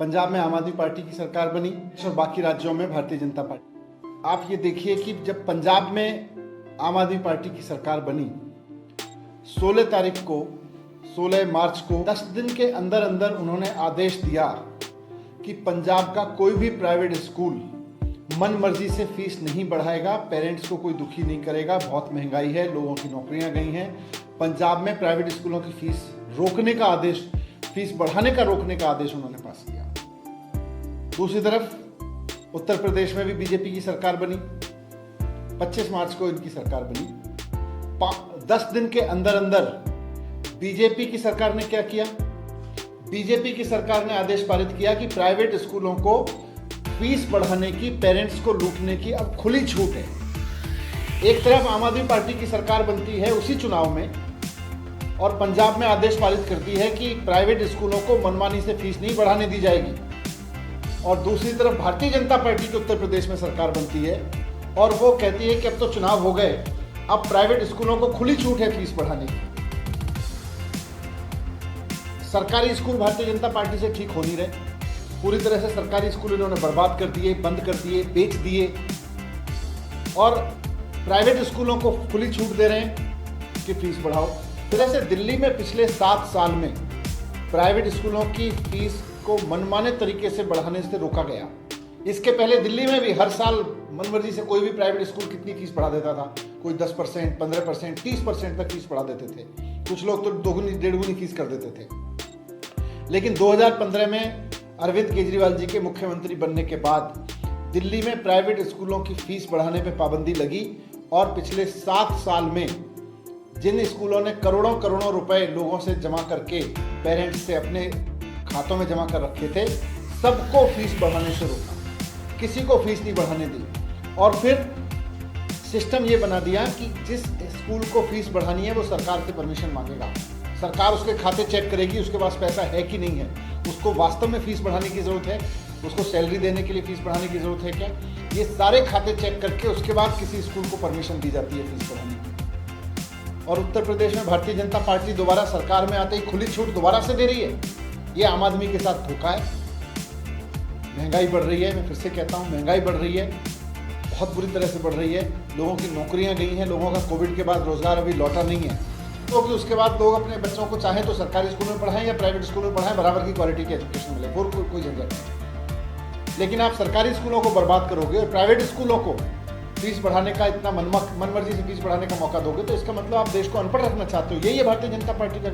पंजाब में आम आदमी पार्टी की सरकार बनी और बाकी राज्यों में भारतीय जनता पार्टी। आप ये देखिए कि जब पंजाब में आम आदमी पार्टी की सरकार बनी 16 तारीख को 16 मार्च को 10 दिन के अंदर अंदर उन्होंने आदेश दिया कि पंजाब का कोई भी प्राइवेट स्कूल मन मर्जी से फीस नहीं बढ़ाएगा, पेरेंट्स को कोई दुखी नहीं करेगा। बहुत महंगाई है, लोगों की नौकरियां गई हैं। पंजाब में प्राइवेट स्कूलों की फीस रोकने का आदेश, फीस बढ़ाने का रोकने का आदेश उन्होंने पास किया। दूसरी तरफ उत्तर प्रदेश में भी बीजेपी की सरकार बनी, 25 मार्च को इनकी सरकार बनी। 10 दिन के अंदर अंदर बीजेपी की सरकार ने क्या किया? बीजेपी की सरकार ने आदेश पारित किया कि प्राइवेट स्कूलों को फीस बढ़ाने की, पेरेंट्स को लूटने की अब खुली छूट है। एक तरफ आम आदमी पार्टी की सरकार बनती है उसी चुनाव में और पंजाब में आदेश पारित करती है कि प्राइवेट स्कूलों को मनमानी से फीस नहीं बढ़ाने दी जाएगी, और दूसरी तरफ भारतीय जनता पार्टी की उत्तर प्रदेश में सरकार बनती है और वो कहती है कि अब तो चुनाव हो गए, अब प्राइवेट स्कूलों को खुली छूट है फीस बढ़ाने की। सरकारी स्कूल भारतीय जनता पार्टी से ठीक हो नहीं रहे, पूरी तरह से सरकारी स्कूल इन्होंने बर्बाद कर दिए, बंद कर दिए, बेच दिए, और प्राइवेट स्कूलों को खुली छूट दे रहे हैं कि फीस बढ़ाओ। फिर से दिल्ली में पिछले 7 साल में प्राइवेट स्कूलों की फीस को मनमाने तरीके से बढ़ाने से रोका गया। इसके पहले दिल्ली में भी हर साल मनमर्जी से कोई भी प्राइवेट स्कूल कितनी फीस बढ़ा देता था, कोई 10%, 15%, 30% तक फीस बढ़ा देते थे। कुछ लोग तो दोगुनी डेढ़गुनी फीस कर देते थे। लेकिन 2015 में अरविंद केजरीवाल जी के मुख्यमंत्री बनने के बाद दिल्ली में प्राइवेट स्कूलों की फीस बढ़ाने पर पाबंदी लगी और पिछले 7 साल में जिन स्कूलों ने करोड़ों करोड़ों रुपए लोगों से जमा करके, पेरेंट्स से अपने खातों में जमा कर रखे थे, सबको फीस बढ़ाने से रोका, किसी को फीस नहीं बढ़ाने दी। और फिर सिस्टम ये बना दिया कि जिस स्कूल को फीस बढ़ानी है वो सरकार से परमिशन मांगेगा, सरकार उसके खाते चेक करेगी उसके पास पैसा है कि नहीं है, उसको वास्तव में फीस बढ़ाने की ज़रूरत है, उसको सैलरी देने के लिए फीस बढ़ाने की ज़रूरत है क्या, ये सारे खाते चेक करके उसके बाद किसी स्कूल को परमिशन दी जाती है फीस बढ़ाने की। और उत्तर प्रदेश में भारतीय जनता पार्टी दोबारा सरकार में आते ही खुली छूट दोबारा से दे रही है। ये आम आदमी के साथ धोखा है। महंगाई बढ़ रही है, मैं फिर से कहता हूँ महंगाई बढ़ रही है, बहुत बुरी तरह से बढ़ रही है। लोगों की नौकरियां गई हैं, लोगों का कोविड के बाद रोजगार अभी लौटा नहीं है, तो कि उसके बाद लोग अपने बच्चों को चाहें तो सरकारी स्कूल में पढ़ाएं या प्राइवेट स्कूल में पढ़ाएं, बराबर की क्वालिटी की एजुकेशन मिले, कोई झंझट नहीं। लेकिन आप सरकारी स्कूलों को बर्बाद करोगे और प्राइवेट स्कूलों को फीस बढ़ाने का इतना मनमर्जी से फीस बढ़ाने का मौका दोगे, तो इसका मतलब आप देश को अनपढ़ रखना चाहते हो। यही है भारतीय जनता पार्टी का